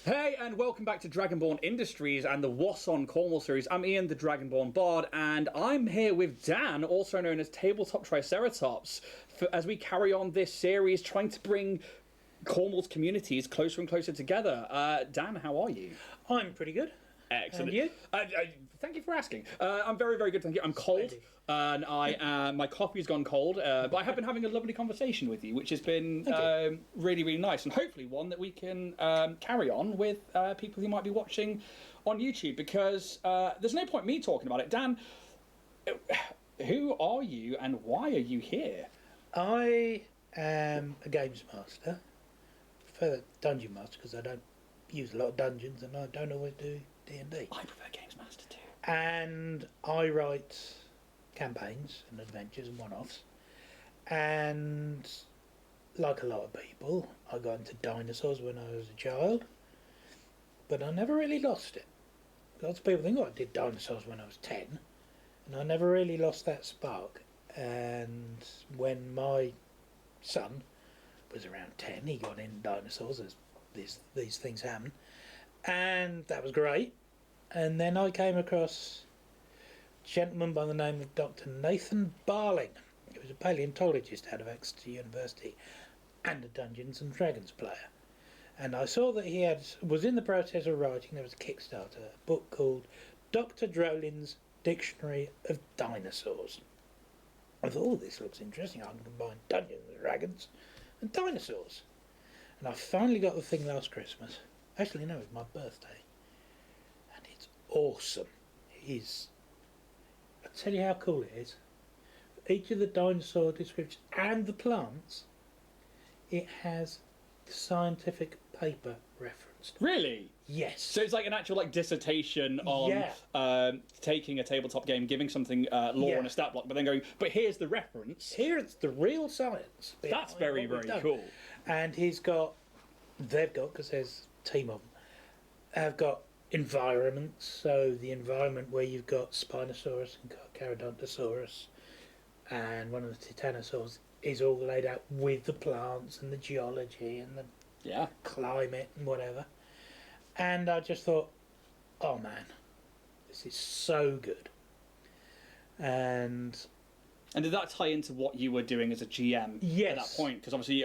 Hey, and welcome back to Dragonborn Industries and the Wasson Cornwall series. I'm Ian, the Dragonborn Bard, and I'm here with Dan, also known as Table Top Triceratops, as we carry on this series trying to bring Cornwall's communities closer and closer together. Dan, how are you? I'm pretty good. Excellent. And you? Thank you for asking. I'm very, very good, thank you. I'm cold, and my coffee's gone cold, but I have been having a lovely conversation with you, which has been really, really nice, and hopefully one that we can carry on with people who might be watching on YouTube, because there's no point me talking about it. Dan, who are you, and why are you here? I am a games master. I prefer dungeon master because I don't use a lot of dungeons and I don't always do D&D. I prefer Games Master too. And I write campaigns and adventures and one-offs. And like a lot of people, I got into dinosaurs when I was a child, but I never really lost it. Lots of people think, I did dinosaurs when I was 10, and I never really lost that spark. And when my son was around 10, he got into dinosaurs, as these things happen, and that was great. And then I came across a gentleman by the name of Dr. Nathan Barling. He was a paleontologist out of Exeter University and a Dungeons and Dragons player. And I saw that he was in the process of writing, there was a Kickstarter, a book called Dr. Drolin's Dictionary of Dinosaurs. I thought, oh, this looks interesting. I can combine Dungeons and Dragons and dinosaurs. And I finally got the thing last Christmas. Actually, no, it was my birthday. And it's awesome. It is. I'll tell you how cool it is. Each of the dinosaur descriptions and the plants, it has scientific paper referenced. Really? Yes. So it's like an actual dissertation on taking a tabletop game, giving something lore and a stat block, but then going, but here's the reference. Here's the real science. That's very, very cool. And they've got, because there's a team of them, have got environments. So the environment where you've got Spinosaurus and Charodontosaurus and one of the Titanosaurs is all laid out with the plants and the geology and the climate and whatever. And I just thought, oh man, this is so good. And did that tie into what you were doing as a GM at that point? Because obviously,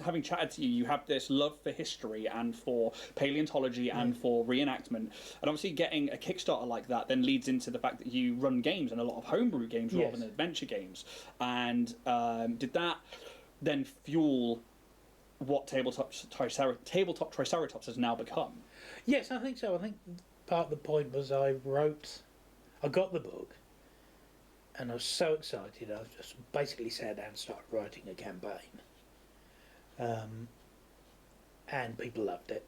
having chatted to you, you have this love for history and for paleontology and for reenactment. And obviously getting a Kickstarter like that then leads into the fact that you run games, and a lot of homebrew games rather than adventure games. And did that then fuel what Tabletop Triceratops has now become? Yes, I think so. I think part of the point was I got the book, and I was so excited, I just basically sat down and started writing a campaign. And people loved it.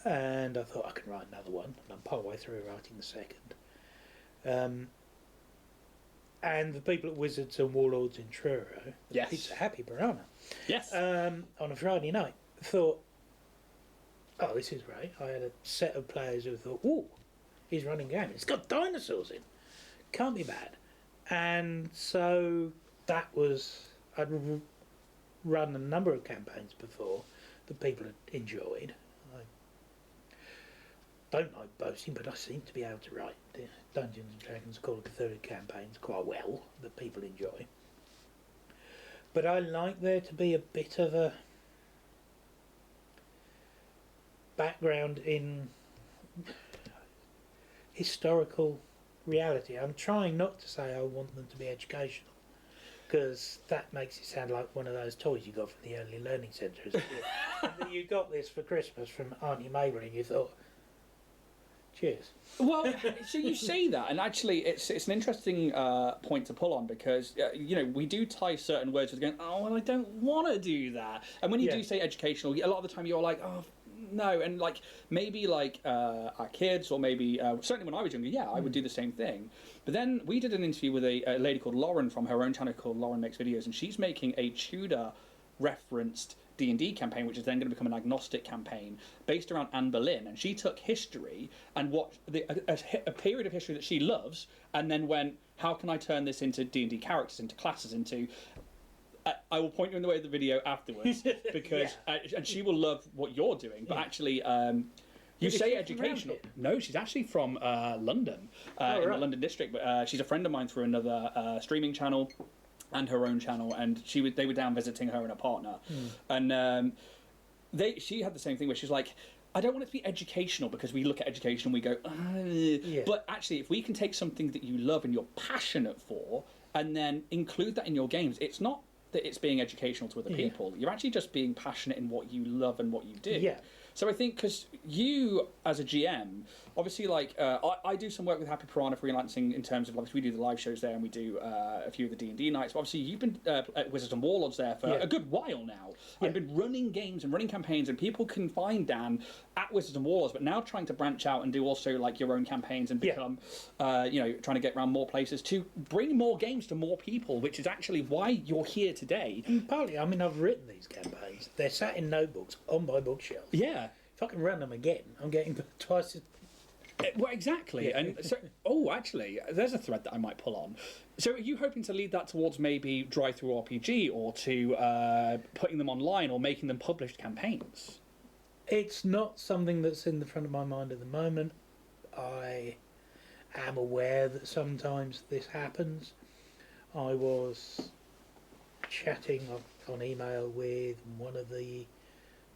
And I thought I can write another one, and I'm part way through writing the second. And the people at Wizards and Warlords in Truro, Pizza Happy Piranha, on a Friday night, thought, oh, this is great. I had a set of players who thought, oh, he's running a game. It's got dinosaurs in. Can't be bad. And so that was, I'd run a number of campaigns before that people had enjoyed. I don't like boasting, but I seem to be able to write the Dungeons and Dragons Call of Cthulhu campaigns quite well, that people enjoy. But I like there to be a bit of a background in historical reality. I'm trying not to say I want them to be educational, because that makes it sound like one of those toys you got from the early learning centre. You got this for Christmas from Auntie Mabel and you thought, cheers. Well, so you say that, and actually it's an interesting point to pull on, because we do tie certain words with going, oh, well, I don't want to do that. And when you do say educational, a lot of the time you're like, oh, no. And like maybe like our kids, or maybe certainly when I was younger, I would do the same thing. But then we did an interview with a lady called Lauren from her own channel called Lauren Makes Videos, and she's making a Tudor referenced D&D campaign, which is then going to become an agnostic campaign based around Anne Boleyn. And she took history and watched a period of history that she loves, and then went, how can I turn this into D&D characters, into classes, into I will point you in the way of the video afterwards because and she will love what you're doing. But actually, you say educational. No, she's actually from London, in the London district. But she's a friend of mine through another streaming channel and her own channel, and they were down visiting her and her partner, and she had the same thing where she's like, I don't want it to be educational because we look at education and we go, but actually, if we can take something that you love and you're passionate for, and then include that in your games, it's not that it's being educational to other people. You're actually just being passionate in what you love and what you do. Yeah. So I think because you, as a GM, obviously, like, I do some work with Happy Piranha freelancing in terms of, like, we do the live shows there and we do a few of the D&D nights. But obviously, you've been at Wizards and Warlords there for a good while now. I've been running games and running campaigns, and people can find Dan at Wizards and Warlords, but now trying to branch out and do also, like, your own campaigns and become, you know, trying to get around more places to bring more games to more people, which is actually why you're here today. And partly, I mean, I've written these campaigns. They're sat in notebooks on my bookshelf. Yeah. If I can run them again, I'm getting twice as... Well, exactly. And so, actually, there's a thread that I might pull on. So are you hoping to lead that towards maybe drive-through RPG or to putting them online or making them published campaigns? It's not something that's in the front of my mind at the moment. I am aware that sometimes this happens. I was chatting on email with one of the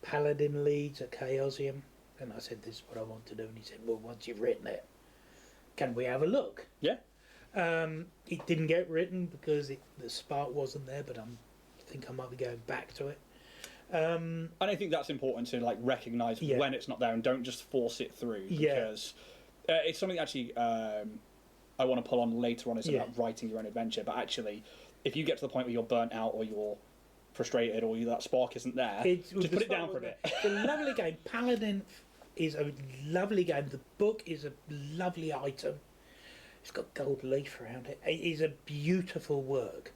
Paladin leads at Chaosium, and I said, this is what I want to do, and he said, well, once you've written it, can we have a look? Yeah. It didn't get written because the spark wasn't there, but I think I might be going back to it. And I think that's important to, like, recognise when it's not there and don't just force it through, because it's something actually I want to pull on later on, is about writing your own adventure. But actually, if you get to the point where you're burnt out or you're frustrated or that spark isn't there, just put it down for a bit. It's a lovely game. Paladin is a lovely game. The book is a lovely item. It's got gold leaf around it. It is a beautiful work,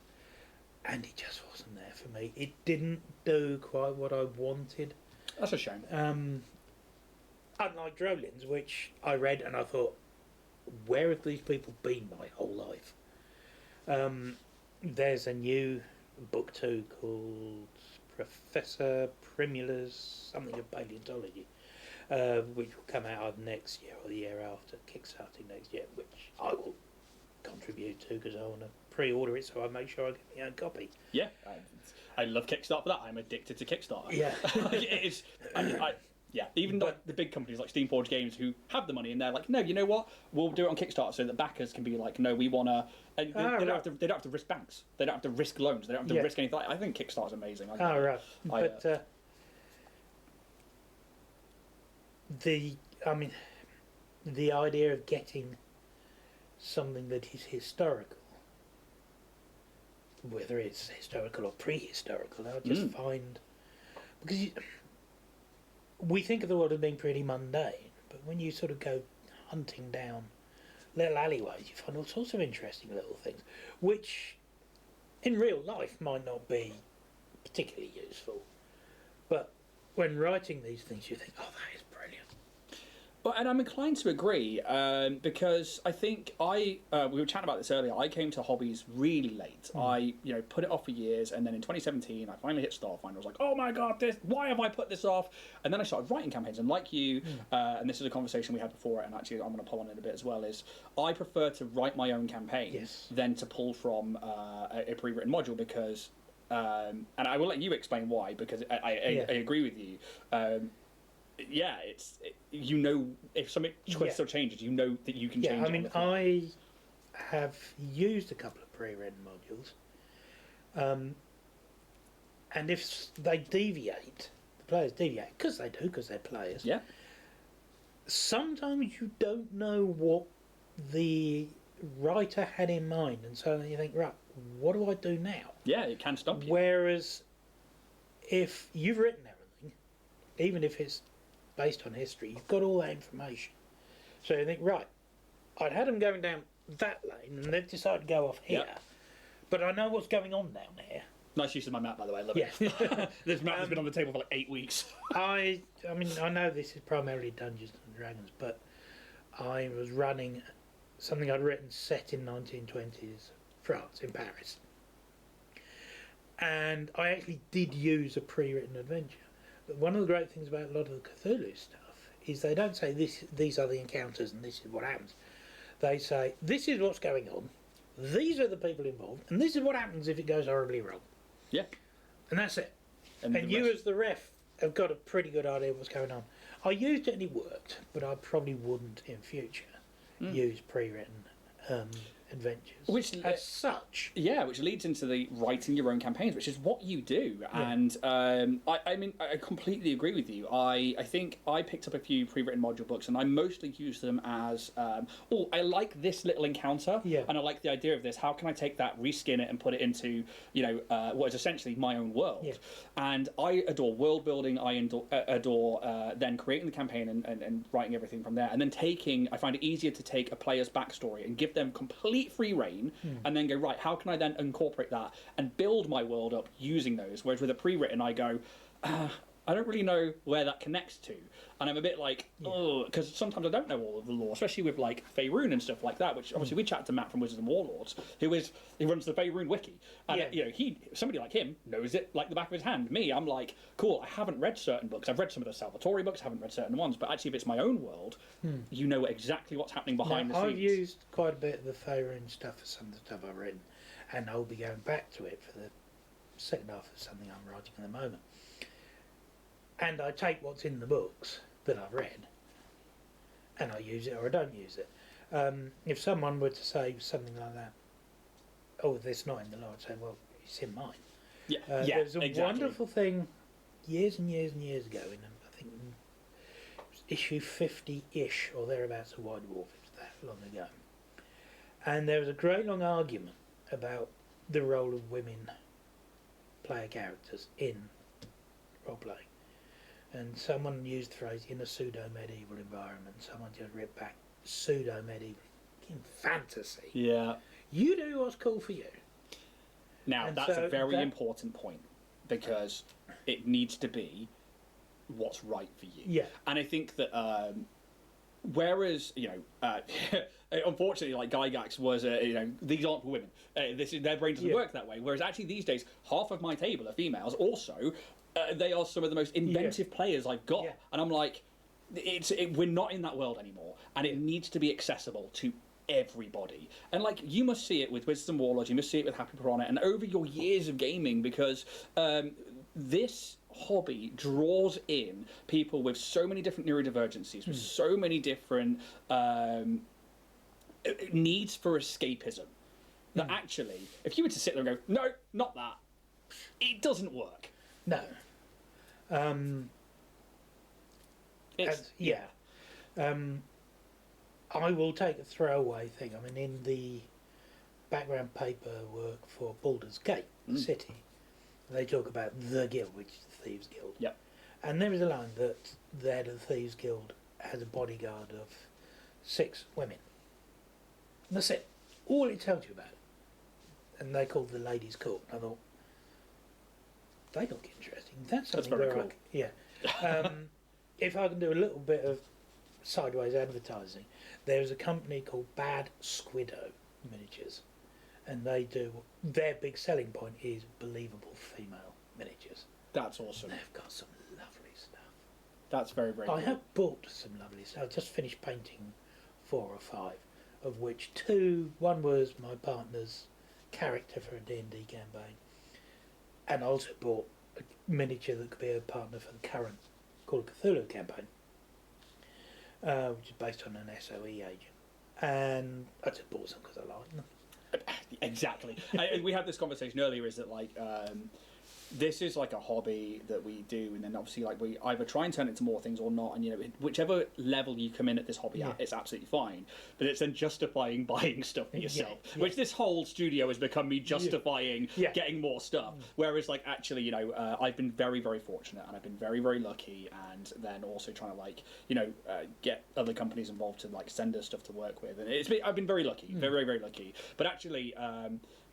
and it just wasn't there for me. It didn't do quite what I wanted. That's a shame. Unlike Drolin's, which I read and I thought, where have these people been my whole life? There's a new book 2 called Professor Primula's something of paleontology, which will come out next year or the year after, kickstarting next year, which I will contribute to because I want to pre-order it so I make sure I get my own copy. Yeah, I love Kickstarter for that. I'm addicted to Kickstarter. Yeah. It's, even the big companies like Steamforged Games who have the money and they're like, no, you know what? We'll do it on Kickstarter so that backers can be like, no, we want to... And they don't have to risk banks. They don't have to risk loans. They don't have to risk anything. I think Kickstarter's amazing. The idea of getting something that is historical, whether it's historical or prehistorical, I just find... Because we think of the world as being pretty mundane, but when you sort of go hunting down little alleyways, you find all sorts of interesting little things, which in real life might not be particularly useful. But when writing these things, you think, oh, that is brilliant. Well, and I'm inclined to agree, because I think we were chatting about this earlier. I came to hobbies really late. I put it off for years, and then in 2017, I finally hit Starfinder. I was like, oh my god, why have I put this off? And then I started writing campaigns, and like you, and this is a conversation we had before, and actually I'm going to pull on it a bit as well, is I prefer to write my own campaigns than to pull from a pre-written module, because, and I will let you explain why, because I agree with you. If some choice or changes, you know that you can change it. I mean, I have used a couple of pre-written modules, and if they deviate, the players deviate, because they do, because they're players. Yeah. Sometimes you don't know what the writer had in mind, and so you think, right, what do I do now? Yeah, it can stop you. Whereas, if you've written everything, even if it's based on history, you've got all that information. So you think, right, I'd had them going down that lane, and they've decided to go off here, but I know what's going on down here. Nice use of my map, by the way. I love it. This map has been on the table for like 8 weeks. I mean, I know this is primarily Dungeons and Dragons, but I was running something I'd written set in 1920s France, in Paris. And I actually did use a pre-written adventure. But one of the great things about a lot of the Cthulhu stuff is they don't say these are the encounters and this is what happens. They say this is what's going on, these are the people involved, and this is what happens if it goes horribly wrong. Yeah. And that's it. And you as the ref have got a pretty good idea of what's going on. I used it and it worked, but I probably wouldn't in future use pre-written adventures as such. Yeah, which leads into the writing your own campaigns, which is what you do. Yeah. And I mean, I completely agree with you. I think I picked up a few pre-written module books, and I mostly use them as, I like this little encounter, and I like the idea of this. How can I take that, reskin it, and put it into, what is essentially my own world? Yeah. And I adore world building. I adore then creating the campaign and writing everything from there. And then I find it easier to take a player's backstory and give them complete free reign, and then go, right, how can I then incorporate that and build my world up using those? Whereas with a pre-written, I go, I don't really know where that connects to, and I'm a bit like, oh, because sometimes I don't know all of the lore, especially with like Faerun and stuff like that. Which obviously we chat to Matt from Wizards and Warlords, he runs the Faerun wiki, and somebody like him knows it like the back of his hand. Me, I'm like, cool, I haven't read certain books. I've read some of the Salvatore books, haven't read certain ones, but actually, if it's my own world, you know exactly what's happening behind the scenes. I've used quite a bit of the Faerun stuff for some of the stuff I've written, and I'll be going back to it for the second half of something I'm writing at the moment. And I take what's in the books that I've read, and I use it or I don't use it. If someone were to say something like that, oh, that's not in the law, I'd say, well, it's in mine. Yeah, there's a wonderful thing years and years and years ago, I think it was issue 50-ish or thereabouts of White Dwarf, it was that long ago. And there was a great long argument about the role of women player characters in role-playing. And someone used the phrase, in a pseudo-medieval environment. Someone just ripped back, pseudo-medieval in fantasy. Yeah. You do what's cool for you. Now, And that's so a very important point, because it needs to be what's right for you. Yeah. And I think that, whereas, unfortunately, like Gygax was, these aren't for women. Their brain doesn't work that way. Whereas actually these days, half of my table are females also. They are some of the most inventive players I've got, and I'm like, we're not in that world anymore, and it needs to be accessible to everybody. And like, you must see it with Wizards and Warlords, you must see it with Happy Piranha, and over your years of gaming, because this hobby draws in people with so many different neurodivergencies, with so many different needs for escapism, that actually, if you were to sit there and go, no, not that, it doesn't work. No. I will take a throwaway thing. I mean, in the background paperwork for Baldur's Gate City, they talk about the guild, which is the Thieves Guild. Yep. And there is a line that the head of the Thieves Guild has a bodyguard of 6 women. And that's it. All it tells you about it. And they called the Ladies' Court. I thought, they look interesting. That's something very cool. If I can do a little bit of sideways advertising, there's a company called Bad Squiddo Miniatures, and their big selling point is believable female miniatures. That's awesome. And they've got some lovely stuff. That's very, very cool. I have bought some lovely stuff. I just finished painting 4 or 5, of which 2, one was my partner's character for a D&D campaign, and I also bought a miniature that could be a partner for the current Call of Cthulhu campaign, which is based on an SOE agent. And I just bought some because I like them. Exactly. We had this conversation earlier, is that like, this is like a hobby that we do, and then obviously like we either try and turn it into more things or not, and whichever level you come in at this hobby at, it's absolutely fine, but it's then justifying buying stuff for yourself, which this whole studio has become me justifying getting more stuff, whereas like actually I've been very, very fortunate, and I've been very, very lucky, and then also trying to like get other companies involved to like send us stuff to work with, and I've been very lucky, very, very, very lucky. But actually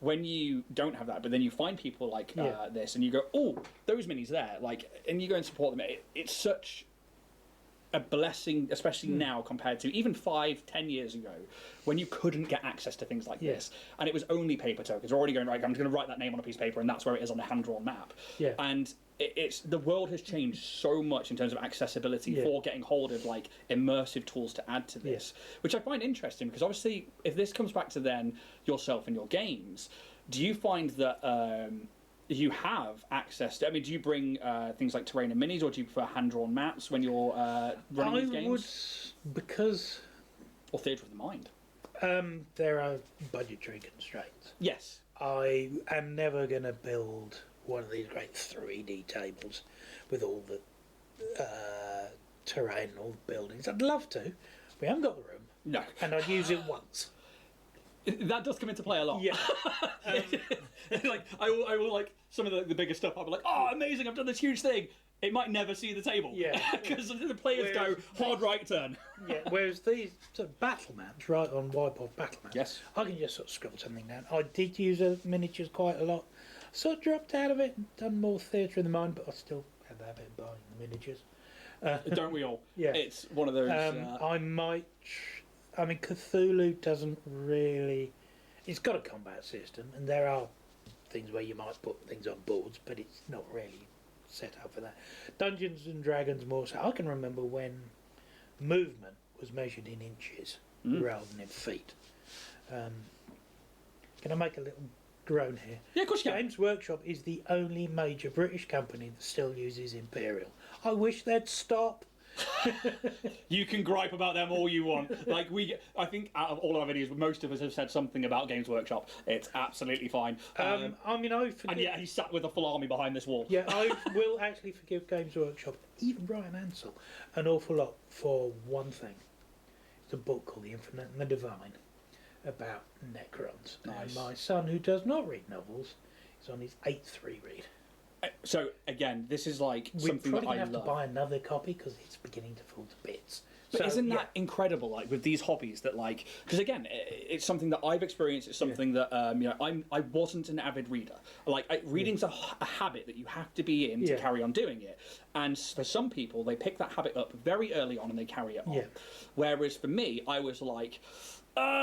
when you don't have that, but then you find people like this, and you go, oh, those minis there, like, and you go and support them. It's such a blessing, especially now compared to even 5-10 years ago, when you couldn't get access to things like this, and it was only paper tokens. You're already going, right, I'm just going to write that name on a piece of paper, and that's where it is on a hand-drawn map. Yeah. And it's the world has changed so much in terms of accessibility for getting hold of like immersive tools to add to this, which I find interesting, because obviously if this comes back to then yourself and your games, do you find that you have access to, I mean, do you bring things like terrain and minis, or do you prefer hand-drawn maps when you're running these games? Because... Or theatre of the mind? There are budgetary constraints. Yes. I am never going to build one of these great 3D tables with all the terrain and all the buildings. I'd love to. We haven't got the room. No. And I'd use it once. That does come into play a lot. Yeah. Like I will like some of the bigger stuff. I'll be like, oh, amazing! I've done this huge thing. It might never see the table. Yeah. Because the players go hard right turn. Yeah. Whereas these sort of battle maps, right on Wipeoff battle maps, Yes. I can just sort of scribble something down. I did use miniatures quite a lot. Sort of dropped out of it and done more theatre in the mind, but I still had the habit of buying the miniatures. Don't we all? Yeah. It's one of those. I might. I mean, Cthulhu doesn't really. It's got a combat system, and there are things where you might put things on boards, but it's not really set up for that. Dungeons and Dragons more so. I can remember when movement was measured in inches rather than in feet. Can I make a little groan here? Yeah, of course you can. Games Workshop is the only major British company that still uses Imperial. I wish they'd stop. You can gripe about them all you want. Like I think out of all our videos, most of us have said something about Games Workshop. It's absolutely fine. I mean, and yet he sat with a full army behind this wall. Yeah, I will actually forgive Games Workshop, even Brian Ansell, an awful lot for one thing. It's a book called The Infinite and the Divine about Necrons. Nice. And my son, who does not read novels, is on his 8th reread. So again, this is like something that I love. We're probably going to have to buy another copy because it's beginning to fall to bits. But So, isn't that incredible? Like with these hobbies, that like, because again, it's something that I've experienced. It's something that you know, I wasn't an avid reader. Like reading's a habit that you have to be in to carry on doing it. And for some people, they pick that habit up very early on and they carry it on. Yeah. Whereas for me, I was like,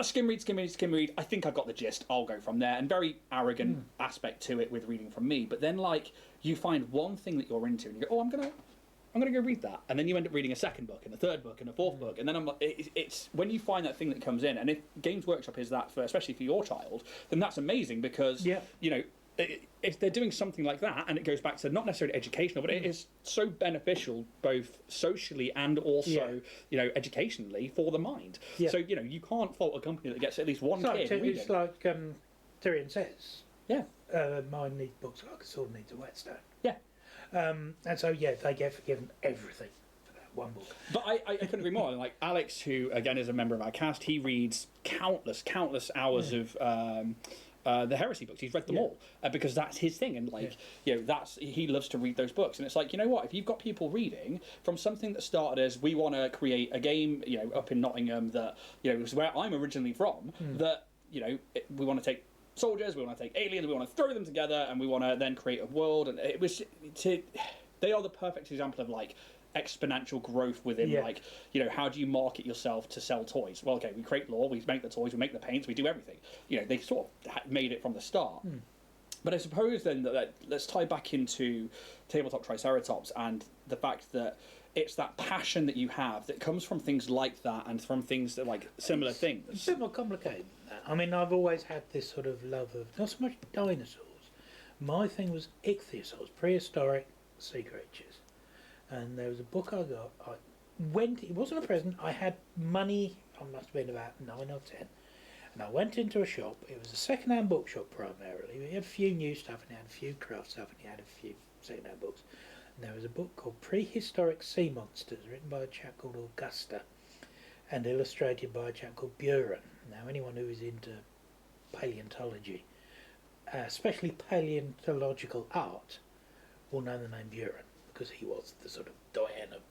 skim read. I think I've got the gist. I'll go from there. And very arrogant aspect to it with reading from me. But then like you find one thing that you're into and you go, oh, I'm gonna go read that, and then you end up reading a second book and a third book and a fourth book, and then I'm like, it's when you find that thing that comes in, and if Games Workshop is that for, especially for your child, then that's amazing because you know, if they're doing something like that, and it goes back to not necessarily educational, but it is so beneficial both socially and also you know, educationally for the mind. So you know, you can't fault a company that gets at least one kid reading. It's like Tyrion says. Yeah. Mine needs books like a sword needs a whetstone. Yeah. And so they get forgiven everything for that one book. But I couldn't agree more. Like Alex, who again is a member of our cast, he reads countless hours of the heresy books. He's read them all because that's his thing, and like you know, he loves to read those books. And it's like, you know what? If you've got people reading from something that started as we want to create a game, you know, up in Nottingham that you know is where I'm originally from, that you know we want to take soldiers, we want to take aliens, we want to throw them together, and we want to then create a world. And it was they are the perfect example of like exponential growth within like, you know, how do you market yourself to sell toys? Well, okay, we create lore, we make the toys, we make the paints, we do everything. You know, they sort of made it from the start. But I suppose then that let's tie back into Tabletop Triceratops and the fact that it's that passion that you have that comes from things like that and from things that like similar things. It's a bit more complicated than that. I mean, I've always had this sort of love of not so much dinosaurs. My thing was ichthyosaurs, prehistoric sea creatures. And there was a book I got. It wasn't a present. I had money. I must have been about 9 or 10. And I went into a shop. It was a second-hand bookshop primarily. We had a few new stuff and it had a few craft stuff and it had a few second-hand books. And there was a book called Prehistoric Sea Monsters, written by a chap called Augusta and illustrated by a chap called Buren. Now, anyone who is into paleontology, especially paleontological art, will know the name Buren because he was the sort of doyen of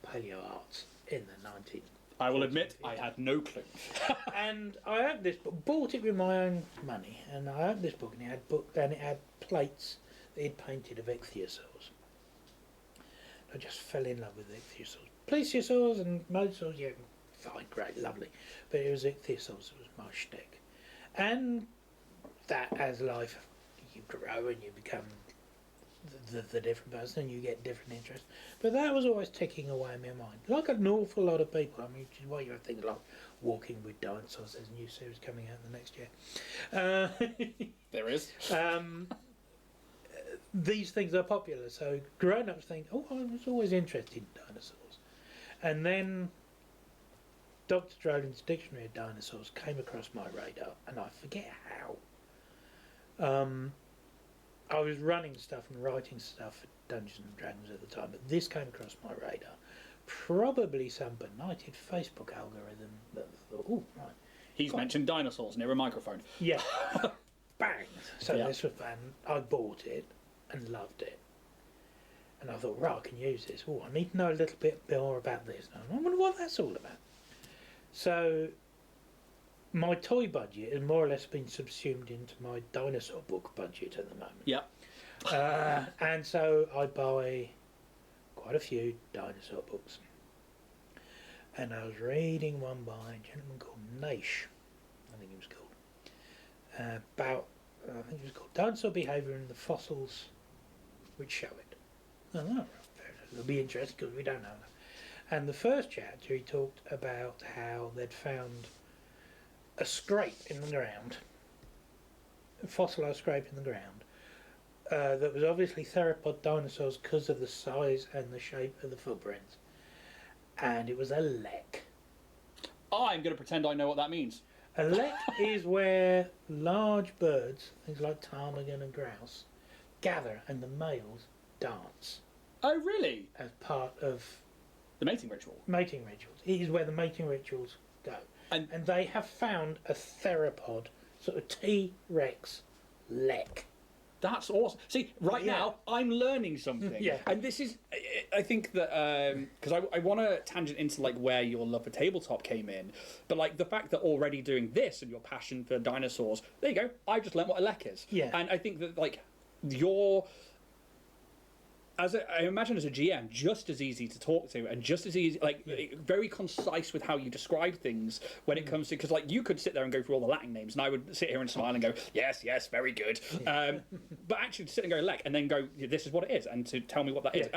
paleo arts in the 19th. I will admit, I had no clue. And I had this book, bought it with my own money, and I had this book, and it had plates that he'd painted of ichthyosaurs. I just fell in love with ichthyosaurs plesiosaurs and mosasaurs, yeah, fine, great, lovely. But it was ichthyosaurs that was my shtick. And that, as life, you grow and you become the different person and you get different interests. But that was always ticking away in my mind. Like an awful lot of people. I mean, which is why you have things like Walking with Dinosaurs. There's a new series coming out in the next year. There is. These things are popular, so grown-ups think, oh, I was always interested in dinosaurs. And then Dr. Drogan's Dictionary of Dinosaurs came across my radar, and I forget how. I was running stuff and writing stuff for Dungeons and Dragons at the time, but this came across my radar. Probably some benighted Facebook algorithm that thought, oh, right. He's mentioned dinosaurs near a microphone. Yeah. Bang! So this was fun. I bought it and loved it. And I thought, right, I can use this. Oh, I need to know a little bit more about this. And I wonder what that's all about. So my toy budget has more or less been subsumed into my dinosaur book budget at the moment. Yeah. And so I buy quite a few dinosaur books. And I was reading one by a gentleman called Naish, I think he was called, about, I think it was called Dinosaur Behaviour and the Fossils Which Show It. Oh, fair enough. It'll be interesting because we don't know that. And the first chapter he talked about how they'd found a scrape in the ground, a fossilised scrape in the ground, that was obviously theropod dinosaurs because of the size and the shape of the footprints. And it was a lek. I'm going to pretend I know what that means. A lek is where large birds, things like ptarmigan and grouse, gather and the males dance. Oh, really? As part of the mating ritual. Mating rituals. It is where the mating rituals go. And they have found a theropod, sort of T-Rex lek. That's awesome. See, right now, I'm learning something. Yeah. And this is, I think that, because I want to tangent into, like, where your love for tabletop came in. But, like, the fact that already doing this and your passion for dinosaurs, there you go. I've just learnt what a lek is. Yeah. And I think that, like, I imagine as a GM, just as easy to talk to and just as easy, like, very concise with how you describe things when it comes to, because, like, you could sit there and go through all the Latin names and I would sit here and smile and go, yes, very good. But actually to sit and go lek and then go, this is what it is, and to tell me what that is.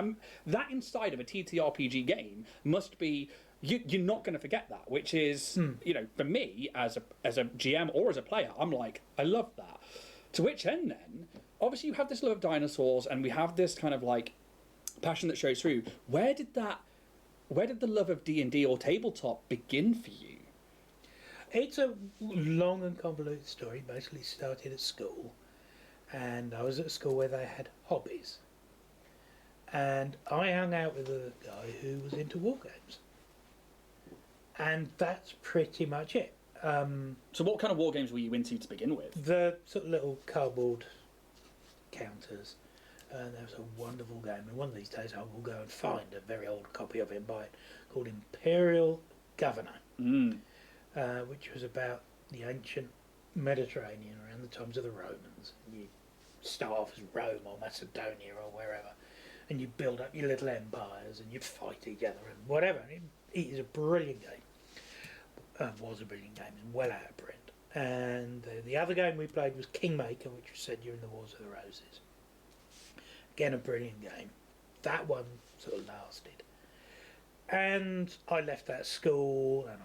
That inside of a TTRPG game must be, you're not going to forget that, which is, you know, for me as a GM or as a player, I'm like, I love that. To which end then, obviously you have this love of dinosaurs and we have this kind of like passion that shows through. Where did the love of D&D or tabletop begin for you? It's a long and convoluted story. Basically started at school, and I was at a school where they had hobbies, and I hung out with a guy who was into war games, and that's pretty much it. So what kind of war games were you into to begin with? The sort of little cardboard counters. And there was a wonderful game, and one of these days I will go and find a very old copy of it and buy it, called Imperial Governor, which was about the ancient Mediterranean around the times of the Romans. You start off as Rome or Macedonia or wherever, and you build up your little empires and you fight each other and whatever. It is a brilliant game. Was a brilliant game, and well out of print. And the other game we played was Kingmaker, which was set during the Wars of the Roses. Again, a brilliant game. That one sort of lasted. And I left that school, and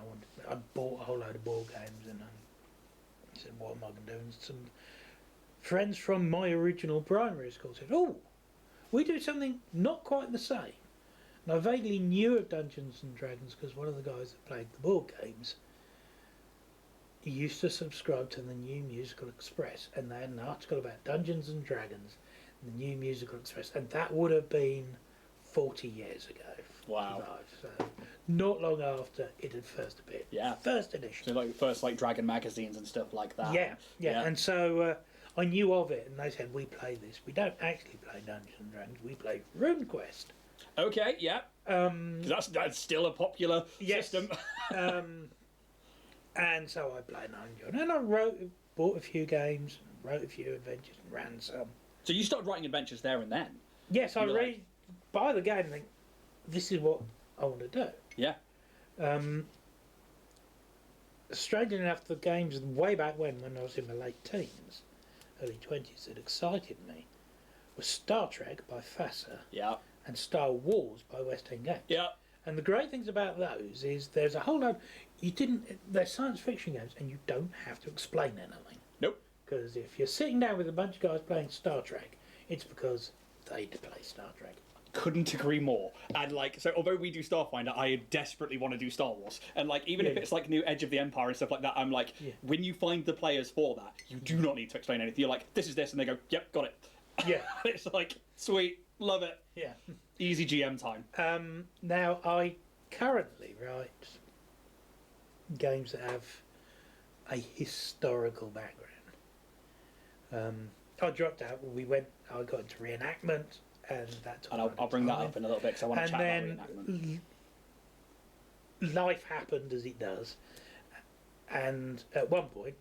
I bought a whole load of board games, and I said, what am I going to do? And some friends from my original primary school said, oh, we do something not quite the same. And I vaguely knew of Dungeons and Dragons because one of the guys that played the board games, he used to subscribe to the New Musical Express, and they had an article about Dungeons and Dragons in the New Musical Express, and that would have been 40 years ago. Wow. So not long after it had first appeared. Yeah. First edition. So like first like Dragon magazines and stuff like that. Yeah. And so I knew of it, and they said, we play this. We don't actually play Dungeons and Dragons, we play RuneQuest. Okay, yeah. Because that's still a popular system. And so I played and I enjoyed it. And I bought a few games, wrote a few adventures, and ran some. So you started writing adventures there and then? Yes, I buy the game and think, this is what I want to do. Yeah. Strangely enough, the games way back when I was in my late teens, early 20s, that excited me was Star Trek by FASA Yeah. and Star Wars by West End Games. Yeah. And the great things about those is there's a whole lot. They're science fiction games, and you don't have to explain anything. Nope. Because if you're sitting down with a bunch of guys playing Star Trek, it's because they play Star Trek. Couldn't agree more. And like, so although we do Starfinder, I desperately want to do Star Wars. And like, even if it's like new Edge of the Empire and stuff like that, I'm like, when you find the players for that, you do not need to explain anything. You're like, this is this, and they go, yep, got it. Yeah. It's like, sweet, love it. Yeah. Easy GM time. Now, I currently write games that have a historical background. I dropped out. I got into reenactment, and that. And I'll bring that up in a little bit because I want to chat about reenactment. Life happened as it does, and at one point,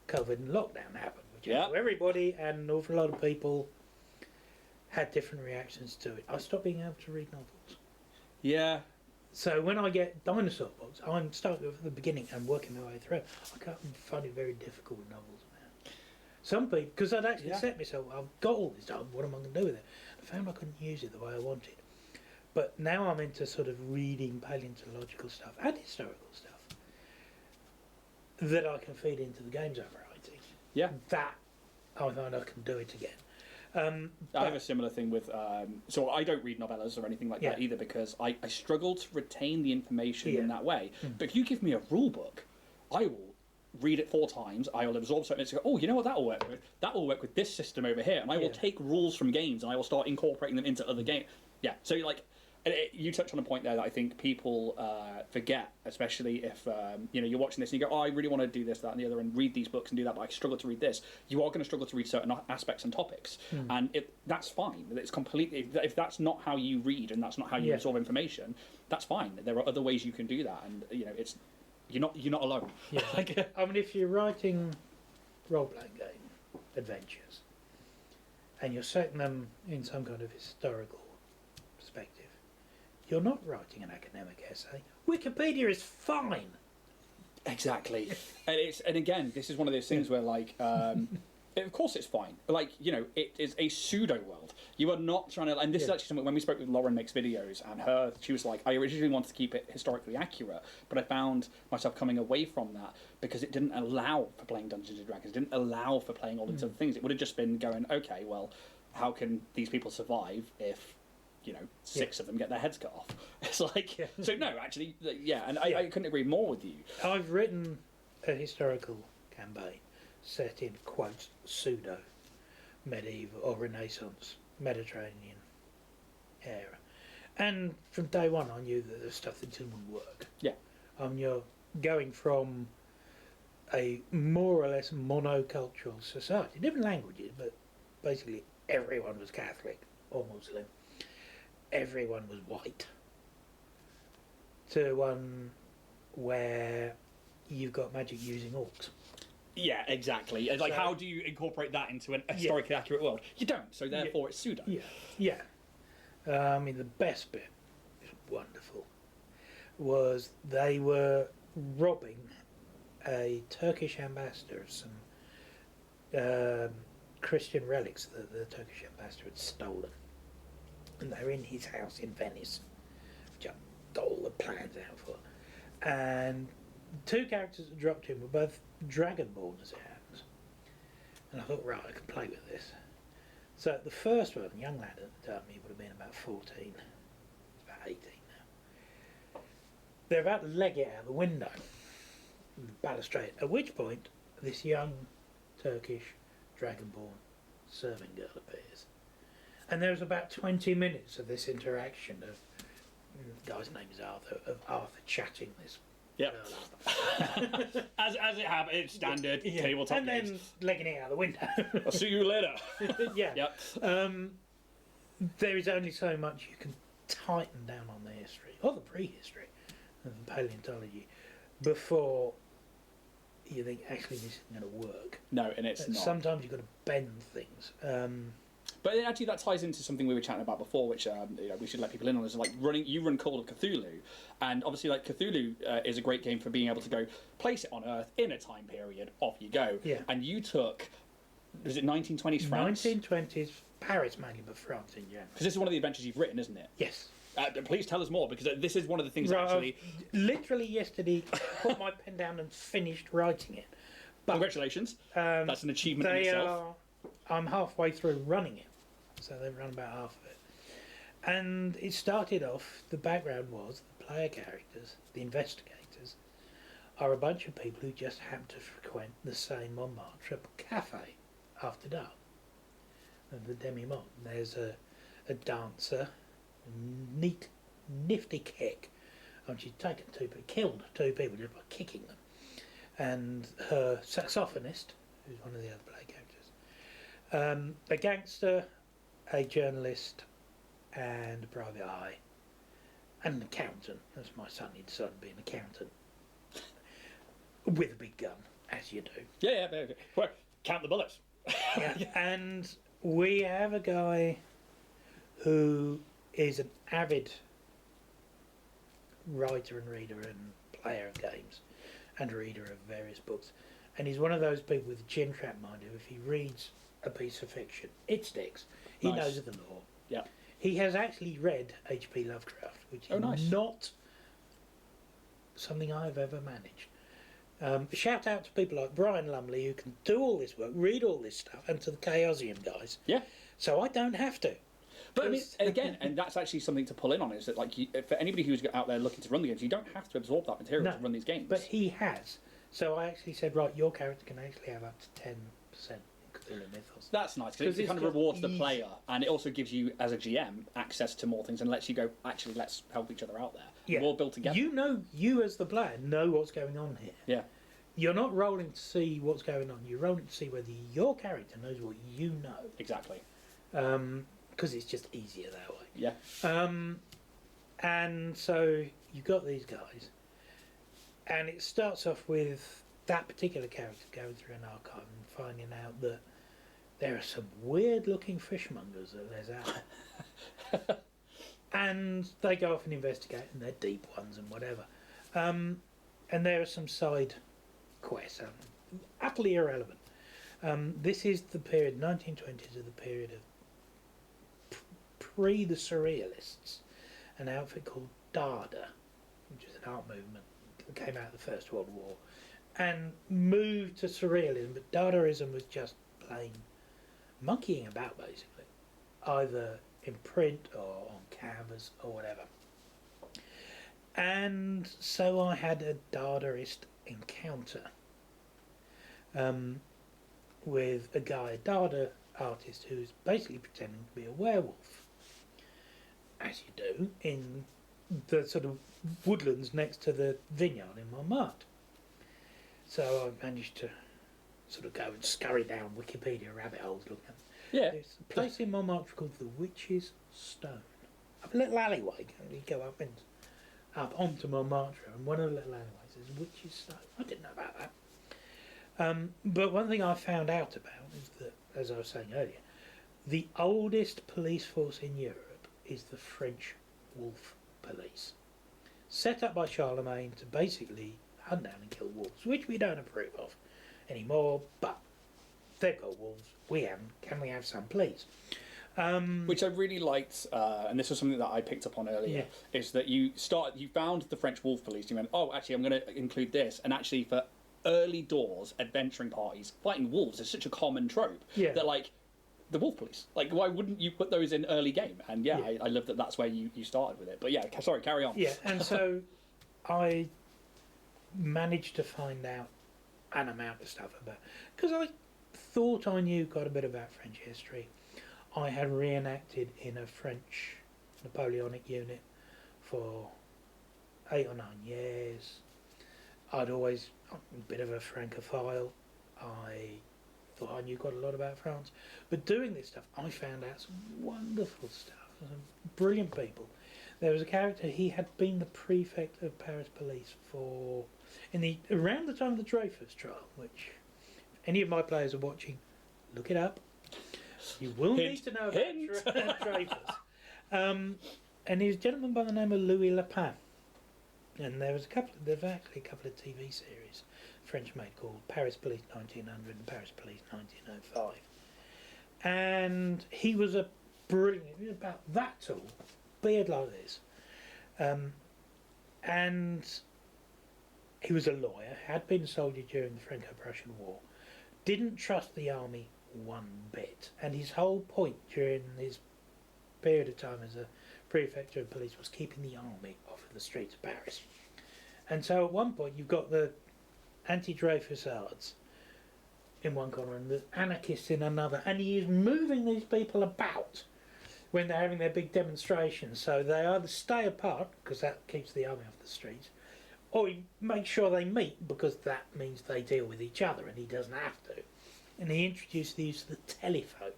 COVID and lockdown happened, which everybody and an awful lot of people had different reactions to it. I stopped being able to read novels. Yeah. So when I get dinosaur books, I'm starting at the beginning and working my way through. I can't find it very difficult with novels now. Some people, because I'd actually set myself, I've got all this time, what am I going to do with it? I found I couldn't use it the way I wanted. But now I'm into sort of reading paleontological stuff and historical stuff that I can feed into the games I'm writing. Yeah. That I find I can do it again. I have a similar thing with, so I don't read novellas or anything like that either because I struggle to retain the information in that way. But if you give me a rule book, I will read it 4 times, I will absorb something and go, oh, you know what that will work with? That will work with this system over here. And I will take rules from games and I will start incorporating them into other games. Yeah, so like, you touched on a point there that I think people forget, especially if you're watching this and you go, oh, I really want to do this, that, and the other, and read these books and do that, but I struggle to read this. You are going to struggle to read certain aspects and topics, and that's fine. It's completely if that's not how you read and that's not how you absorb information, that's fine. There are other ways you can do that, and it's you're not alone. Yeah. I mean, if you're writing role-playing game adventures and you're setting them in some kind of historical perspective, you're not writing an academic essay. Wikipedia is fine. Exactly. and again, this is one of those things where like, of course it's fine. Like, it is a pseudo world. You are not trying to, and this is actually something, when we spoke with Lauren Makes Videos, and she was like, I originally wanted to keep it historically accurate, but I found myself coming away from that because it didn't allow for playing Dungeons and Dragons, it didn't allow for playing all these other things. It would have just been going, okay, well, how can these people survive if 6 of them get their heads cut off? It's like, so no, actually, and I couldn't agree more with you. I've written a historical campaign set in, quote, pseudo medieval or Renaissance Mediterranean era. And from day one I knew that there's stuff that didn't work. Yeah. You're going from a more or less monocultural society, different languages, but basically everyone was Catholic or Muslim. Everyone was white, to one where you've got magic using orcs. Yeah, exactly. It's like, how do you incorporate that into an historically accurate world? You don't, so therefore it's pseudo. Yeah. I mean, the best bit, is wonderful, was they were robbing a Turkish ambassador of some Christian relics that the Turkish ambassador had stolen. And they're in his house in Venice, which I've got all the plans out for. And 2 characters that dropped in were both Dragonborn, as it happens. And I thought, right, I can play with this. So the first one, young lad at the time, he would have been about 14. He's about 18 now. They're about to leg it out the window, the balustrade, at which point this young Turkish Dragonborn servant girl appears. And there's about 20 minutes of this interaction of, the guy's name is Arthur, of Arthur chatting this girl up. as it happens, it's standard tabletop and games. then legging it out the window. I'll see you later. Yep. There is only so much you can tighten down on the history, or the prehistory of paleontology, before you think, actually, this isn't going to work. No, and it's not. Sometimes you've got to bend things. But actually, that ties into something we were chatting about before, which we should let people in on. Is like you run Call of Cthulhu, and obviously, like Cthulhu is a great game for being able to go place it on Earth in a time period. Off you go. Yeah. And you took, was it 1920s France? 1920s Paris, mainly, but France in general. Because this is one of the adventures you've written, isn't it? Yes. Please tell us more, because this is one of the things Right, actually. Literally yesterday, put my pen down and finished writing it. But, Congratulations! That's an achievement in itself. I'm halfway through running it, so they've run about half of it. And it started off. The background was the player characters, the investigators, are a bunch of people who just happen to frequent the same Montmartre cafe after dark. And the demi-monde. There's a dancer, nifty kick, and she's killed two people just by kicking them. And her saxophonist, who's one of the other play characters, a gangster, a journalist, and a private eye, and an accountant. That's my son. He decided to be an accountant with a big gun, as you do. Yeah. Well, count the bullets. Yeah. And we have a guy who is an avid writer and reader and player of games and reader of various books, and he's one of those people with a chin trap mind who, if he reads a piece of fiction, it sticks. He knows the law. Yeah. He has actually read H.P. Lovecraft, which is not something I've ever managed. Shout out to people like Brian Lumley, who can do all this work, read all this stuff, and to the Chaosium guys. Yeah. So I don't have to. But I mean, again, and that's actually something to pull in on, is that like for anybody who's out there looking to run the games, you don't have to absorb that material to run these games. But he has. So I actually said, right, your character can actually have up to 10% Cthulhu Mythos. That's nice, because it kind of rewards the player, and it also gives you, as a GM, access to more things and lets you go, actually, let's help each other out there. Yeah. We're all built together. You as the player know what's going on here. Yeah. You're not rolling to see what's going on. You're rolling to see whether your character knows what you know. Exactly. Because it's just easier that way. Yeah. And so you've got these guys, and it starts off with that particular character going through an archive and finding out that there are some weird-looking fishmongers that there's out there. And they go off and investigate, and they're deep ones and whatever. And there are some side quests, utterly irrelevant. This is the period, 1920s, of the period of pre the Surrealists, an outfit called Dada, which is an art movement that came out of the First World War, and moved to Surrealism, but Dadaism was just plain monkeying about, basically, either in print or on canvas or whatever. And so I had a Dadaist encounter with a guy, a Dada artist, who's basically pretending to be a werewolf, as you do in the sort of woodlands next to the vineyard in Montmartre. So I managed to sort of go and scurry down Wikipedia rabbit holes looking at There's a place in Montmartre called the Witch's Stone. Up a little alleyway, you go up and up onto Montmartre, and one of the little alleyways is Witch's Stone. I didn't know about that. But one thing I found out about is that, as I was saying earlier, the oldest police force in Europe is the French Wolf Police, set up by Charlemagne to basically hunt down and kill wolves, which we don't approve of anymore, but they've got wolves, we haven't. Can we have some, please? Which I really liked, and this was something that I picked up on earlier, is that you found the French Wolf Police, you went, oh, actually, I'm going to include this, and actually for early doors adventuring parties, fighting wolves is such a common trope that, like, the Wolf Police, like, why wouldn't you put those in early game? And I love that that's where you started with it. But yeah, sorry, carry on. Yeah, and so I managed to find out an amount of stuff about, because I thought I knew quite a bit about French history. I had reenacted in a French Napoleonic unit for 8 or 9 years. I'm a bit of a Francophile. I thought I knew quite a lot about France. But doing this stuff, I found out some wonderful stuff. Some brilliant people. There was a character, he had been the prefect of Paris police around the time of the Dreyfus trial, which, if any of my players are watching, look it up. You will Hint, need to know hint. about Dreyfus. And he was a gentleman by the name of Louis Lapin. And there's actually a couple of TV series, French made, called Paris Police 1900 and Paris Police 1905. And he was a brilliant, he was about that tall, beard like this. And he was a lawyer, had been a soldier during the Franco-Prussian War, didn't trust the army one bit. And his whole point during his period of time as a prefecture of police was keeping the army off of the streets of Paris. And so at one point you've got the anti-Dreyfusards in one corner and the anarchists in another, and he is moving these people about when they're having their big demonstrations. So they either stay apart, because that keeps the army off the streets, or he makes sure they meet, because that means they deal with each other and he doesn't have to. And he introduced the use of the telephone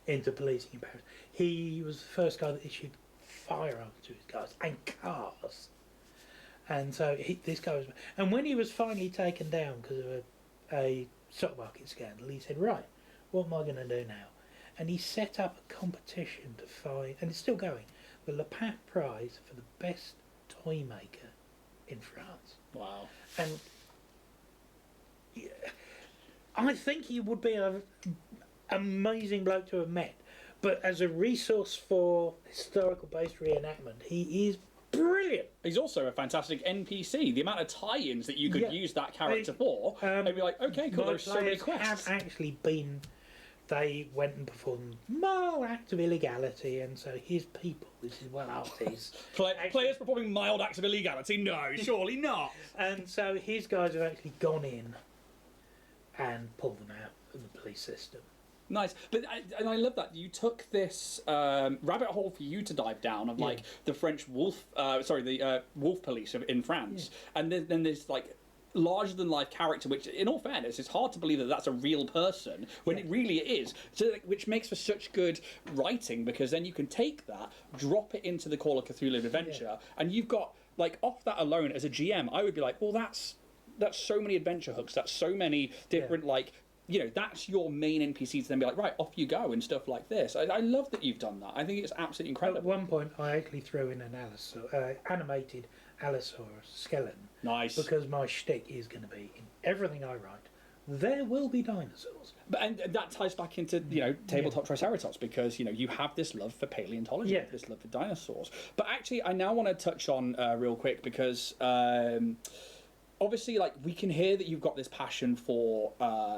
into policing in Paris. He was the first guy that issued firearms to his guys and cars. And so this guy was... And when he was finally taken down because of a stock market scandal, he said, right, what am I going to do now? And he set up a competition to find, and it's still going, the Lapin Prize for the best toy maker in France. Wow. And yeah, I think he would be an amazing bloke to have met. But as a resource for historical based reenactment, he is brilliant. He's also a fantastic NPC. The amount of tie-ins that you could use that character for, and be like, okay, cool, there's so many quests. Have actually been... They went and performed mild acts of illegality, and so his people, this is what art is. Players performing mild acts of illegality? No, surely not. And so his guys have actually gone in and pulled them out of the police system. Nice, but I love that you took this rabbit hole for you to dive down of like the French wolf, the wolf police in France, and then there's like larger than life character, which in all fairness it's hard to believe that that's a real person when it really is, so which makes for such good writing, because then you can take that, drop it into the Call of Cthulhu adventure, and you've got like, off that alone as a GM I would be like, well, that's so many adventure hooks, that's so many different like, you know, that's your main NPCs to then be like, right, off you go and stuff like this. I love that you've done that. I think it's absolutely incredible. At one point I actually threw in an animated Allosaurus skeleton. Nice. Because my shtick is going to be, in everything I write, there will be dinosaurs. But and that ties back into, you know, Tabletop Triceratops, because, you know, you have this love for paleontology, this love for dinosaurs. But actually, I now want to touch on real quick, because obviously, like, we can hear that you've got this passion for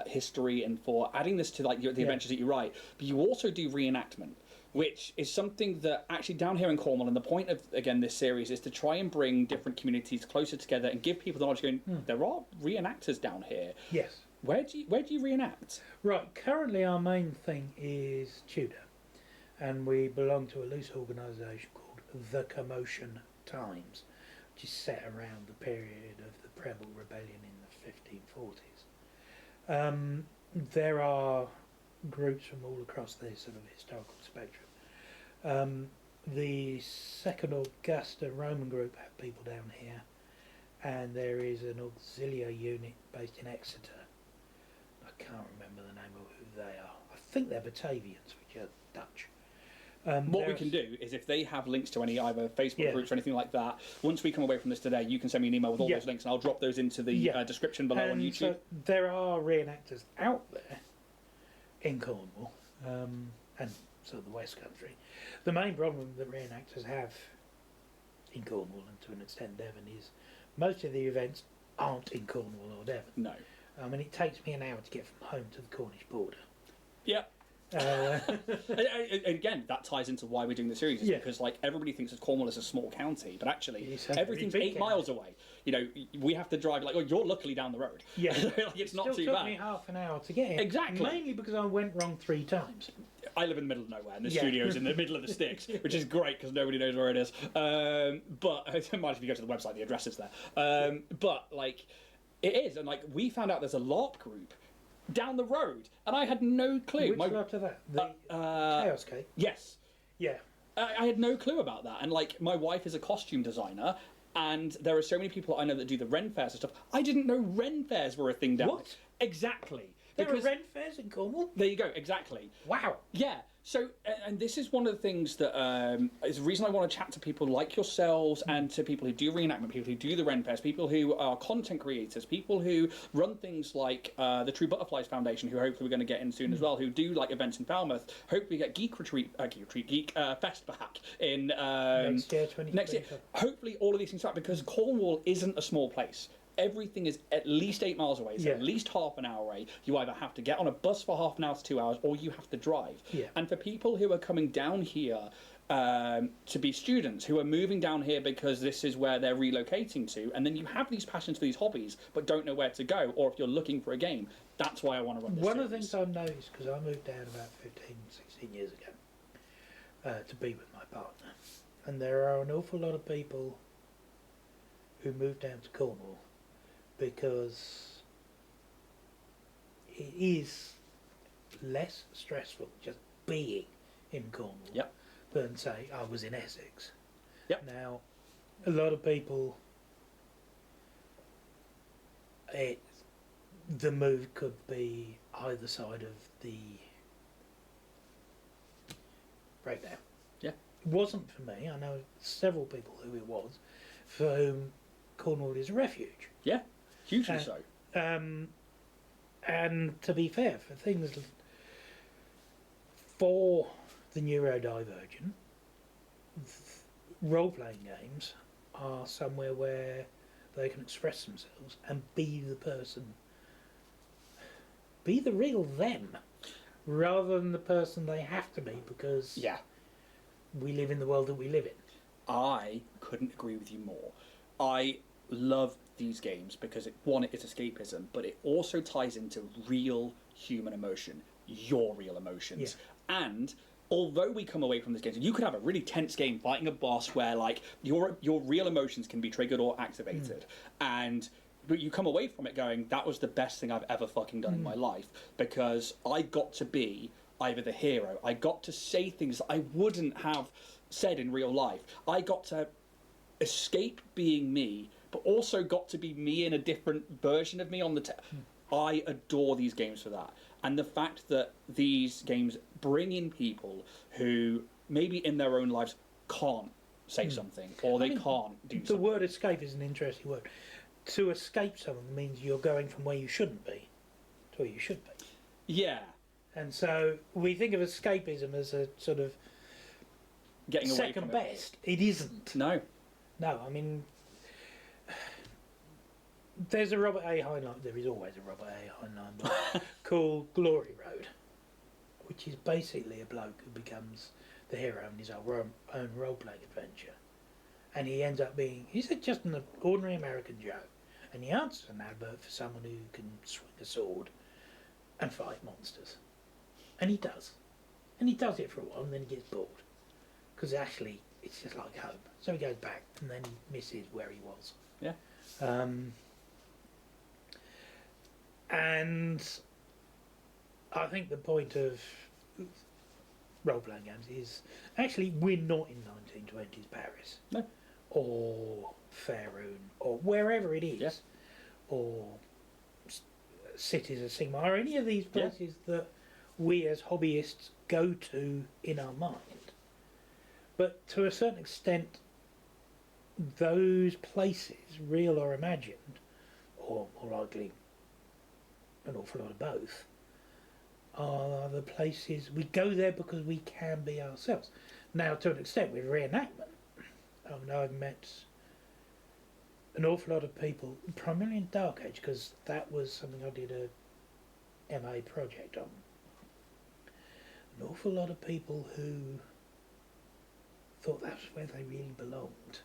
history and for adding this to like the adventures that you write, but you also do reenactment, which is something that actually down here in Cornwall, and the point of, again, this series is to try and bring different communities closer together and give people the knowledge going, there are reenactors down here. Yes. Where do you reenact? Right, currently our main thing is Tudor, and we belong to a loose organisation called The Commotion Times, which is set around the period of the Preble Rebellion in the 1540s. There are groups from all across the sort of historical spectrum. The Second Augusta Roman group have people down here, and there is an auxiliary unit based in Exeter. I can't remember the name of who they are. I think they're Batavians, which are Dutch. What we can do is, if they have links to any either Facebook groups or anything like that, once we come away from this today, you can send me an email with all those links, and I'll drop those into the description below on YouTube. So there are reenactors out there in Cornwall, and sort of the West Country. The main problem that reenactors have in Cornwall, and to an extent Devon, is most of the events aren't in Cornwall or Devon. No. I mean, it takes me an hour to get from home to the Cornish border. Yeah. Again, that ties into why we're doing the series, because like everybody thinks that Cornwall is a small county, but actually everything's 8 miles away. You know, we have to drive like, oh, you're luckily down the road. Yeah, like, it's not too bad. It took me half an hour to get here. Exactly. Mainly because I went wrong 3 times. I live in the middle of nowhere, and the studio's in the middle of the sticks, which is great because nobody knows where it is. But it might, if you go to the website, the address is there. But like, it is, and like we found out there's a LARP group down the road, and I had no clue. Which LARP is that? The Chaos Cake? Yes. Yeah. I had no clue about that, and like my wife is a costume designer, and there are so many people I know that do the Ren fairs and stuff. I didn't know Ren fairs were a thing down there. Exactly. There are Ren fairs in Cornwall? There you go, exactly. Wow. Yeah. So, and this is one of the things that is the reason I want to chat to people like yourselves and to people who do reenactment, people who do the Ren Fairs, people who are content creators, people who run things like the True Butterflies Foundation, who hopefully we're going to get in soon as well, who do like events in Falmouth. Hopefully get Geek Fest back in next year, 2020. next year. Hopefully all of these things start, because Cornwall isn't a small place. Everything is at least 8 miles away, so at least half an hour away. You either have to get on a bus for half an hour to 2 hours, or you have to drive. Yeah. And for people who are coming down here to be students, who are moving down here because this is where they're relocating to, and then you have these passions for these hobbies, but don't know where to go, or if you're looking for a game, that's why I want to run this One series. of the things I've noticed, because I moved down about 15, 16 years ago to be with my partner, and there are an awful lot of people who moved down to Cornwall because it is less stressful just being in Cornwall than, say, I was in Essex. Now, a lot of people, the move could be either side of the breakdown. Yeah. It wasn't for me. I know several people who it was, for whom Cornwall is a refuge. Yeah, hugely so. And to be fair, for the neurodivergent, role-playing games are somewhere where they can express themselves and be the person, be the real them, rather than the person they have to be because we live in the world that we live in. I couldn't agree with you more. I love these games because it is escapism, but it also ties into real human emotion, your real emotions. And although we come away from this game, you could have a really tense game fighting a boss where like your real emotions can be triggered or activated, but you come away from it going, that was the best thing I've ever fucking done in my life, because I got to be either the hero, I got to say things that I wouldn't have said in real life, I got to escape being me, but also got to be me in a different version of me on the I adore these games for that. And the fact that these games bring in people who maybe in their own lives can't say something, or they can't do something. The word escape is an interesting word. To escape something means you're going from where you shouldn't be to where you should be. Yeah. And so we think of escapism as a sort of getting away second from best. It isn't. No. No, I mean, there's a Robert A. Heinlein, there is always a Robert A. Heinlein book called Glory Road, which is basically a bloke who becomes the hero in his own role-playing adventure. And he ends up being, he's just an ordinary American Joe. And he answers an advert for someone who can swing a sword and fight monsters. And he does. And he does it for a while, and then he gets bored. Because actually, it's just like home. So he goes back, and then he misses where he was. Yeah. And I think the point of role-playing games is, actually, we're not in 1920s Paris. No. Or Faerun, or wherever it is. Or cities of Sigmar, or any of these places that we as hobbyists go to in our mind. But to a certain extent, those places, real or imagined, or more likely an awful lot of both, are the places we go there because we can be ourselves. Now, to an extent, with reenactment, I've met an awful lot of people, primarily in Dark Age, because that was something I did a MA project on. An awful lot of people who thought that's where they really belonged.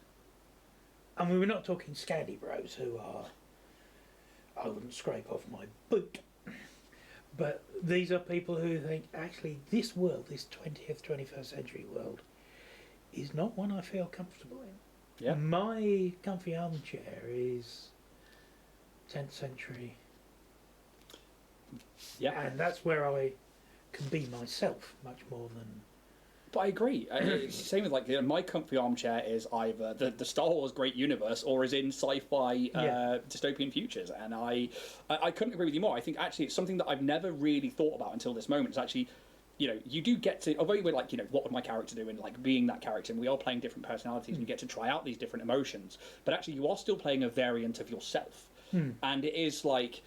I mean, we're not talking Scandi bros who are, I wouldn't scrape off my boot, but these are people who think, actually, this world, this 20th, 21st century world, is not one I feel comfortable in. Yeah. My comfy armchair is 10th century. Yeah. And that's where I can be myself much more than But I agree. It's the same with like my comfy armchair is either the Star Wars great universe or is in sci-fi dystopian futures, and I couldn't agree with you more. I think actually it's something that I've never really thought about until this moment. It's actually, you know, you do get to, although we're like, you know, what would my character do, and like being that character, and we are playing different personalities, and you get to try out these different emotions, but actually you are still playing a variant of yourself, and it is like.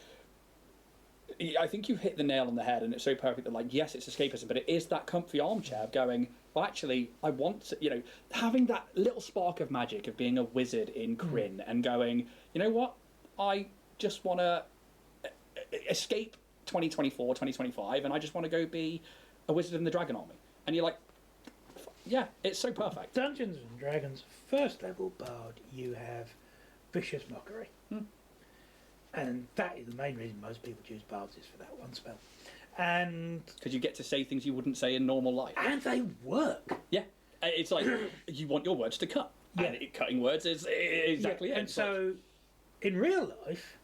I think you hit the nail on the head, and it's so perfect that, like, yes, it's escapism, but it is that comfy armchair of going, well, actually, I want to, you know, having that little spark of magic of being a wizard in Kryn and going, you know what, I just want to escape 2024, 2025, and I just want to go be a wizard in the Dragon Army. And you're like, yeah, it's so perfect. Dungeons and Dragons, first level bard, you have vicious mockery. And that is the main reason most people choose bards, is for that one spell. And because you get to say things you wouldn't say in normal life. And they work. Yeah. It's like, you want your words to cut. Yeah. And cutting words is exactly it. And so, in real life,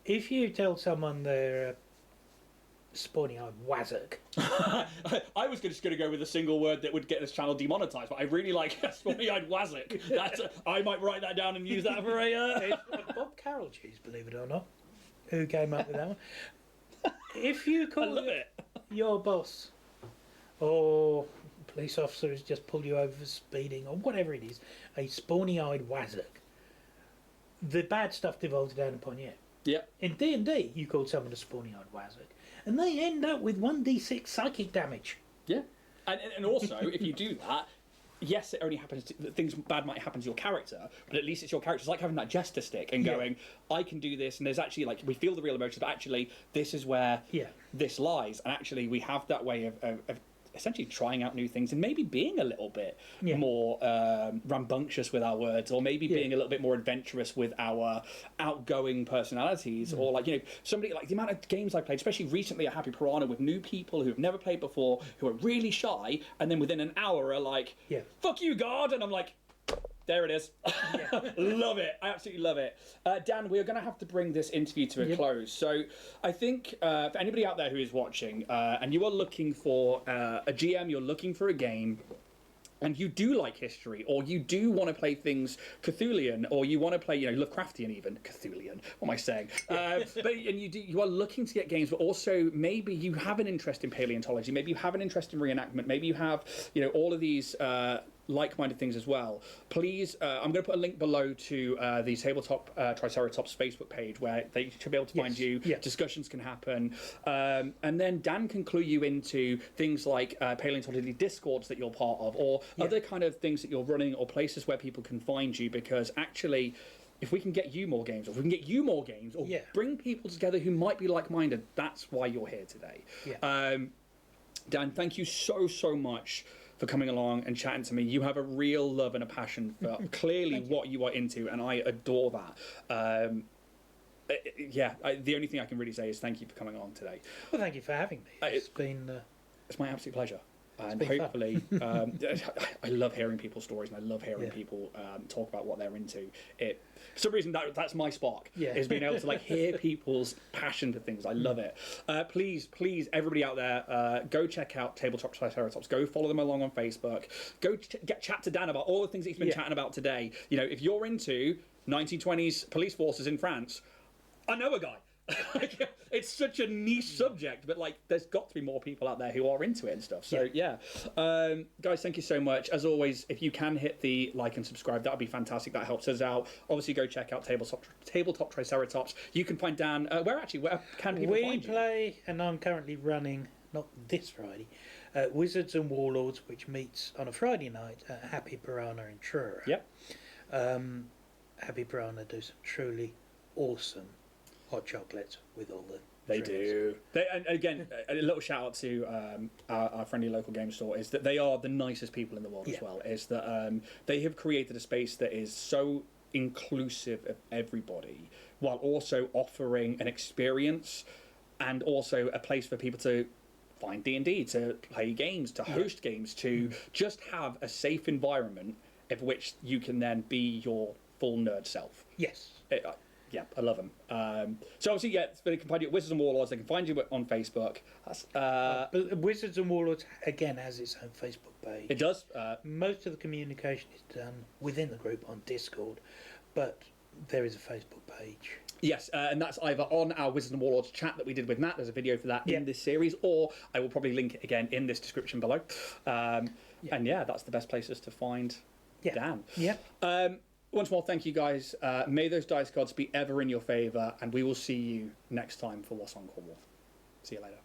if you tell someone they're a spawny-eyed wazzock... I was just going to go with a single word that would get this channel demonetised, but I really like spawny-eyed wazzock. I might write that down and use that for a... It's Bob Carroll cheese, believe it or not, who came up with that one. If you call your boss or police officer has just pulled you over for speeding or whatever it is, a spawny-eyed wazzock, the bad stuff devolves down upon you. Yeah. In D&D, you call someone a spawny-eyed wazzock, and they end up with 1d6 psychic damage. Yeah. And also, if you do that, yes, it only happens to, things bad might happen to your character, but at least it's your character. It's like having that jester stick and going, I can do this, and there's actually, like, we feel the real emotions, but actually, this is where this lies. And actually, we have that way of essentially trying out new things and maybe being a little bit more rambunctious with our words, or maybe being a little bit more adventurous with our outgoing personalities, or like, you know, somebody like the amount of games I played, especially recently at Happy Piranha, with new people who've never played before, who are really shy, and then within an hour are like, fuck you, God, and I'm like, there it is. Love it. I absolutely love it. Dan, we are going to have to bring this interview to a close. So I think for anybody out there who is watching and you are looking for a GM, you're looking for a game, and you do like history, or you do want to play things Cthulhian, or you want to play, you know, Lovecraftian even. Cthulhian, what am I saying? And you are looking to get games, but also maybe you have an interest in paleontology, maybe you have an interest in reenactment, maybe you have, you know, all of these like-minded things as well. Please, I'm going to put a link below to the Tabletop Triceratops Facebook page, where they should be able to find you. Discussions can happen, and then Dan can clue you into things like paleontology discords that you're part of, or other kind of things that you're running, or places where people can find you. Because actually, if we can get you more games, or if we can get you more games, or bring people together who might be like-minded, that's why you're here today. Dan, thank you so much for coming along and chatting to me. You have a real love and a passion for clearly what you are into, and I adore that. The only thing I can really say is thank you for coming on today. Well, thank you for having me. It's been... It's my absolute pleasure. And hopefully, I love hearing people's stories, and I love hearing people talk about what they're into. For some reason, that's my spark, is being able to like hear people's passion for things. I love it. Please, everybody out there, go check out Tabletop Triceratops. Go follow them along on Facebook. Go chat to Dan about all the things that he's been chatting about today. You know, if you're into 1920s police forces in France, I know a guy. It's such a niche subject, but like there's got to be more people out there who are into it and stuff. So guys, thank you so much. As always, if you can hit the like and subscribe, that would be fantastic. That helps us out. Obviously, go check out Tabletop Triceratops. You can find Dan. Where can people find you? We play, and I'm currently running, not this Friday, Wizards and Warlords, which meets on a Friday night at Happy Piranha in Truro. Happy Piranha do some truly awesome hot chocolates with all the They do. And again, a little shout out to our friendly local game store, is that they are the nicest people in the world as well. Is that they have created a space that is so inclusive of everybody, while also offering an experience and also a place for people to find D&D, to play games, to host games, to just have a safe environment of which you can then be your full nerd self. Yeah, I love them. So obviously, yeah, it's been a companion Wizards and Warlords. They can find you on Facebook. That's, But Wizards and Warlords, again, has its own Facebook page. it does. Most of the communication is done within the group on Discord, but there is a Facebook page. Yes, and that's either on our Wizards and Warlords chat that we did with Matt. There's a video for that in this series, or I will probably link it again in this description below. And yeah, that's the best places to find Dan. Yeah. Once more, thank you guys. May those dice gods be ever in your favour, and we will see you next time for Wasson Cornwall. See you later.